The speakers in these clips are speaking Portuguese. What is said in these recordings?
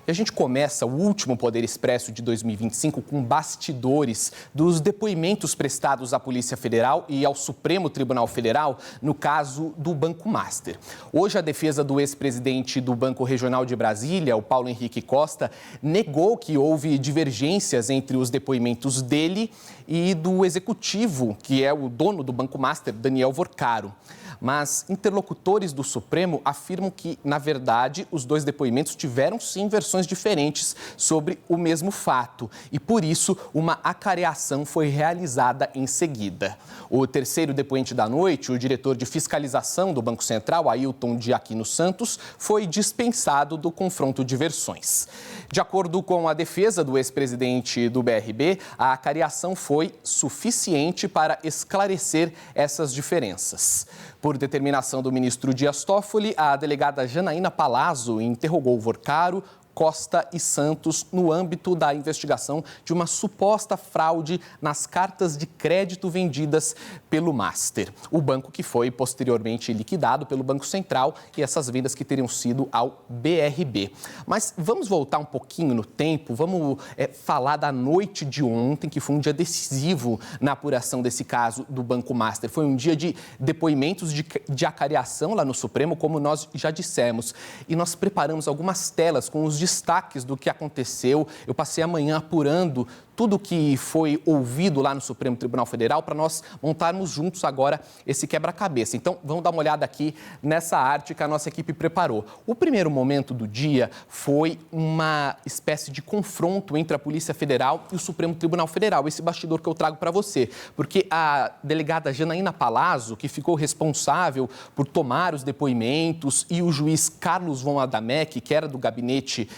E a gente começa o último Poder Expresso de 2025 com bastidores dos depoimentos prestados à Polícia Federal e ao Supremo Tribunal Federal no caso do Banco Master. Hoje, a defesa do ex-presidente do Banco Regional de Brasília, o Paulo Henrique Costa, negou que houve divergências entre os depoimentos dele e do executivo, que é o dono do Banco Master, Daniel Vorcaro. Mas interlocutores do Supremo afirmam que, na verdade, os dois depoimentos tiveram sim versões diferentes sobre o mesmo fato e, por isso, uma acareação foi realizada em seguida. O terceiro depoente da noite, o diretor de fiscalização do Banco Central, Ailton de Aquino Santos, foi dispensado do confronto de versões. De acordo com a defesa do ex-presidente do BRB, a acareação foi suficiente para esclarecer essas diferenças. Por determinação do ministro Dias Toffoli, a delegada Janaína Palazzo interrogou Vorcaro, Costa e Santos no âmbito da investigação de uma suposta fraude nas cartas de crédito vendidas pelo Master, o banco que foi posteriormente liquidado pelo Banco Central, e essas vendas que teriam sido ao BRB. Mas vamos voltar um pouquinho no tempo, vamos falar da noite de ontem, que foi um dia decisivo na apuração desse caso do Banco Master. Foi um dia de depoimentos de acareação lá no Supremo, como nós já dissemos, e nós preparamos algumas telas com os destaques do que aconteceu. Eu passei a manhã apurando tudo o que foi ouvido lá no Supremo Tribunal Federal para nós montarmos juntos agora esse quebra-cabeça. Então, vamos dar uma olhada aqui nessa arte que a nossa equipe preparou. O primeiro momento do dia foi uma espécie de confronto entre a Polícia Federal e o Supremo Tribunal Federal, esse bastidor que eu trago para você, porque a delegada Janaína Palazzo, que ficou responsável por tomar os depoimentos, e o juiz Carlos von Adamec, que era do gabinete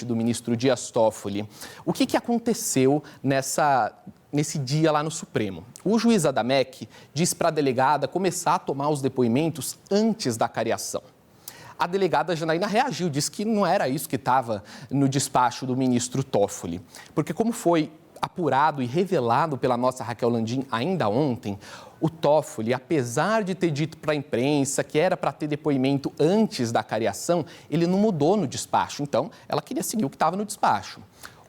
do ministro Dias Toffoli. O que aconteceu nesse dia lá no Supremo? O juiz Adamec disse para a delegada começar a tomar os depoimentos antes da acareação. A delegada Janaína reagiu, disse que não era isso que estava no despacho do ministro Toffoli, porque como foi apurado e revelado pela nossa Raquel Landim ainda ontem, o Toffoli, apesar de ter dito para a imprensa que era para ter depoimento antes da acareação, ele não mudou no despacho, então ela queria seguir o que estava no despacho.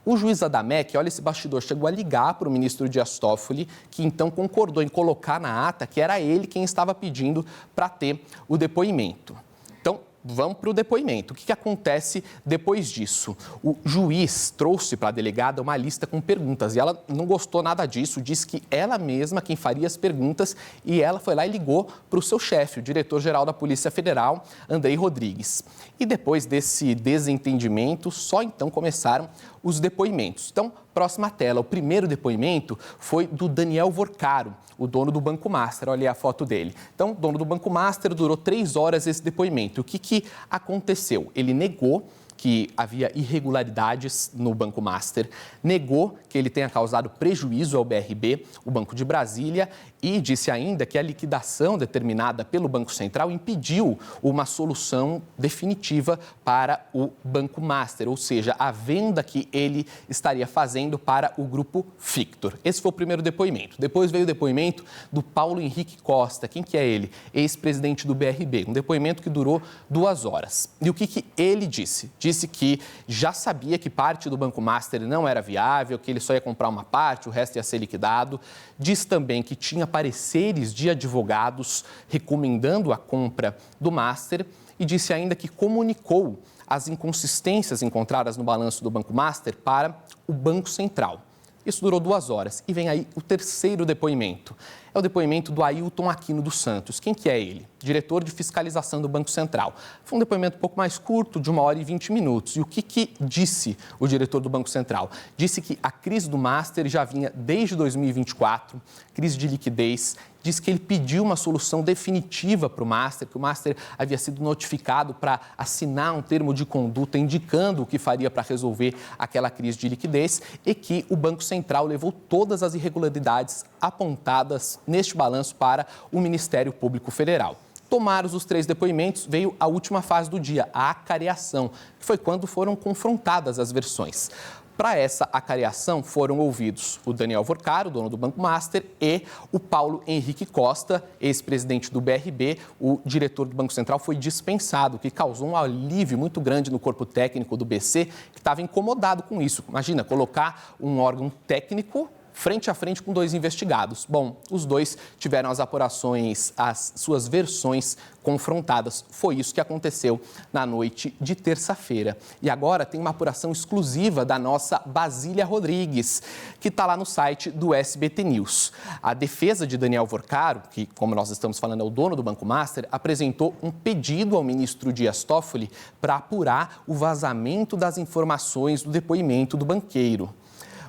O juiz Adamec, olha esse bastidor, chegou a ligar para o ministro Dias Toffoli, que então concordou em colocar na ata que era ele quem estava pedindo para ter o depoimento. Então, vamos para o depoimento. O que acontece depois disso? O juiz trouxe para a delegada uma lista com perguntas e ela não gostou nada disso, disse que ela mesma quem faria as perguntas, e ela foi lá e ligou para o seu chefe, o diretor-geral da Polícia Federal, Andrei Rodrigues. E depois desse desentendimento, só então começaram os depoimentos. Então, próxima tela, o primeiro depoimento foi do Daniel Vorcaro, o dono do Banco Master. Olha aí a foto dele. Então, dono do Banco Master, durou 3 horas esse depoimento. O que aconteceu? Ele negou que havia irregularidades no Banco Master, negou que ele tenha causado prejuízo ao BRB, o Banco de Brasília, e disse ainda que a liquidação determinada pelo Banco Central impediu uma solução definitiva para o Banco Master, ou seja, a venda que ele estaria fazendo para o grupo Fictor. Esse foi o primeiro depoimento. Depois veio o depoimento do Paulo Henrique Costa. Quem que é ele? Ex-presidente do BRB. Um depoimento que durou 2 horas. E o que ele disse? Disse que já sabia que parte do Banco Master não era viável, que ele só ia comprar uma parte, o resto ia ser liquidado. Disse também que tinha pareceres de advogados recomendando a compra do Master e disse ainda que comunicou as inconsistências encontradas no balanço do Banco Master para o Banco Central. Isso durou 2 horas. E vem aí o terceiro depoimento. É o depoimento do Ailton Aquino dos Santos. Quem que é ele? Diretor de fiscalização do Banco Central. Foi um depoimento um pouco mais curto, de 1 hora e 20 minutos. E o que disse o diretor do Banco Central? Disse que a crise do Master já vinha desde 2024, crise de liquidez. Disse que ele pediu uma solução definitiva para o Master, que o Master havia sido notificado para assinar um termo de conduta indicando o que faria para resolver aquela crise de liquidez, e que o Banco Central levou todas as irregularidades apontadas neste balanço para o Ministério Público Federal. Tomados os 3 depoimentos, veio a última fase do dia, a acareação, que foi quando foram confrontadas as versões. Para essa acareação foram ouvidos o Daniel Vorcaro, dono do Banco Master, e o Paulo Henrique Costa, ex-presidente do BRB. O diretor do Banco Central foi dispensado, o que causou um alívio muito grande no corpo técnico do BC, que estava incomodado com isso. Imagina, colocar um órgão técnico frente a frente com 2 investigados. Bom, os 2 tiveram as apurações, as suas versões confrontadas. Foi isso que aconteceu na noite de terça-feira. E agora tem uma apuração exclusiva da nossa Basília Rodrigues, que está lá no site do SBT News. A defesa de Daniel Vorcaro, que, como nós estamos falando, é o dono do Banco Master, apresentou um pedido ao ministro Dias Toffoli para apurar o vazamento das informações do depoimento do banqueiro.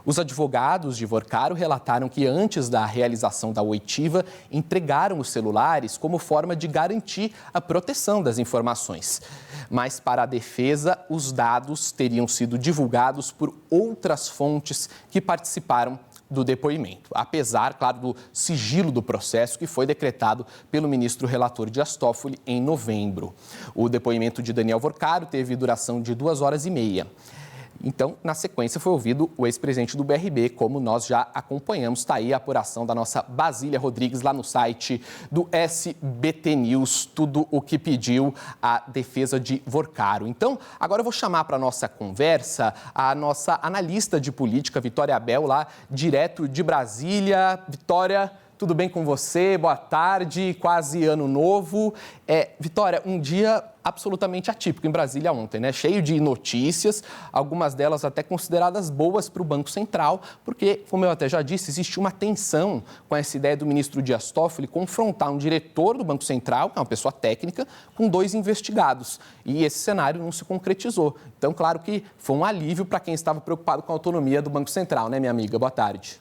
Os advogados de Vorcaro relataram que antes da realização da oitiva, entregaram os celulares como forma de garantir a proteção das informações. Mas, para a defesa, os dados teriam sido divulgados por outras fontes que participaram do depoimento, apesar, claro, do sigilo do processo que foi decretado pelo ministro relator Dias Toffoli em novembro. O depoimento de Daniel Vorcaro teve duração de 2h30. Então, na sequência, foi ouvido o ex-presidente do BRB, como nós já acompanhamos. Está aí a apuração da nossa Basília Rodrigues lá no site do SBT News, tudo o que pediu a defesa de Vorcaro. Então, agora eu vou chamar para a nossa conversa a nossa analista de política, Vitória Abel, lá direto de Brasília. Vitória, tudo bem com você? Boa tarde, quase ano novo. Vitória, um dia absolutamente atípico em Brasília ontem, né? Cheio de notícias, algumas delas até consideradas boas para o Banco Central, porque, como eu até já disse, existe uma tensão com essa ideia do ministro Dias Toffoli confrontar um diretor do Banco Central, que é uma pessoa técnica, com 2 investigados. E esse cenário não se concretizou. Então, claro que foi um alívio para quem estava preocupado com a autonomia do Banco Central, né, minha amiga? Boa tarde.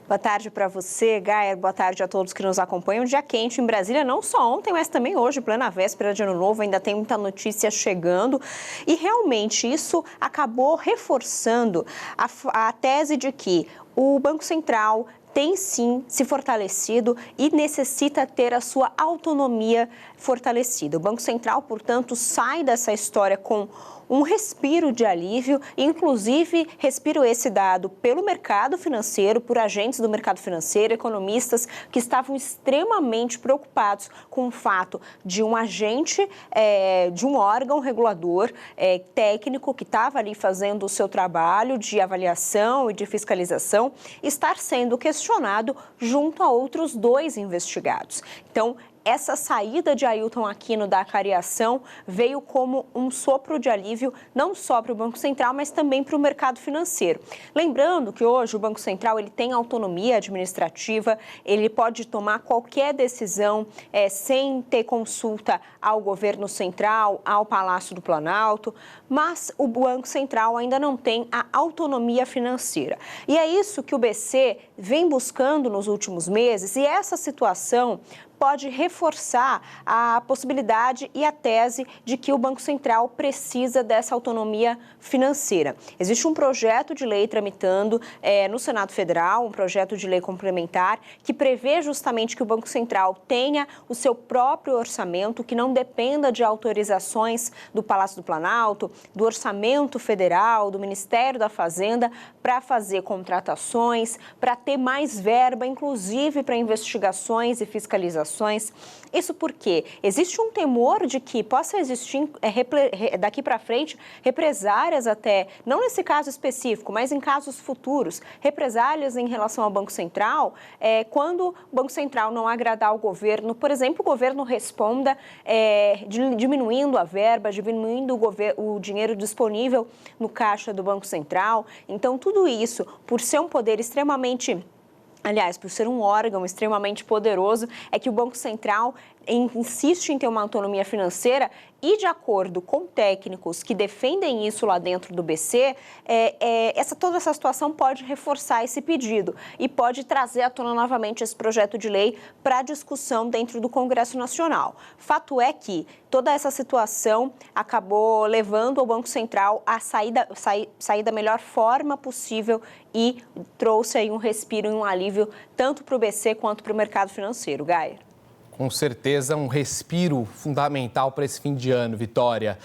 Boa tarde para você, Gaia. Boa tarde a todos que nos acompanham. Dia quente em Brasília, não só ontem, mas também hoje, plena véspera de Ano Novo. Ainda tem muita notícia chegando. E realmente isso acabou reforçando a tese de que o Banco Central tem sim se fortalecido e necessita ter a sua autonomia fortalecida. O Banco Central, portanto, sai dessa história com um respiro de alívio, inclusive respiro esse dado pelo mercado financeiro, por agentes do mercado financeiro, economistas que estavam extremamente preocupados com o fato de um agente, de um órgão regulador técnico que estava ali fazendo o seu trabalho de avaliação e de fiscalização, estar sendo questionado junto a outros 2 investigados. Então, essa saída de Ailton Aquino da acareação veio como um sopro de alívio, não só para o Banco Central, mas também para o mercado financeiro. Lembrando que hoje o Banco Central ele tem autonomia administrativa, ele pode tomar qualquer decisão sem ter consulta ao governo central, ao Palácio do Planalto, mas o Banco Central ainda não tem a autonomia financeira. E é isso que o BC vem buscando nos últimos meses, e essa situação pode reforçar a possibilidade e a tese de que o Banco Central precisa dessa autonomia financeira. Existe um projeto de lei tramitando no Senado Federal, um projeto de lei complementar, que prevê justamente que o Banco Central tenha o seu próprio orçamento, que não dependa de autorizações do Palácio do Planalto, do Orçamento Federal, do Ministério da Fazenda, para fazer contratações, para ter mais verba, inclusive para investigações e fiscalizações. Isso porque existe um temor de que possa existir daqui para frente represálias até, não nesse caso específico, mas em casos futuros, represálias em relação ao Banco Central, quando o Banco Central não agradar ao governo, por exemplo, o governo responda diminuindo a verba, diminuindo o dinheiro disponível no caixa do Banco Central. Então, tudo isso, por ser um poder extremamente... Aliás, por ser um órgão extremamente poderoso, é que o Banco Central insiste em ter uma autonomia financeira e, de acordo com técnicos que defendem isso lá dentro do BC, toda essa situação pode reforçar esse pedido e pode trazer à tona novamente esse projeto de lei para discussão dentro do Congresso Nacional. Fato é que toda essa situação acabou levando o Banco Central a sair da melhor forma possível e trouxe aí um respiro e um alívio alívio tanto para o BC quanto para o mercado financeiro. Gaia. Com certeza, um respiro fundamental para esse fim de ano, Vitória.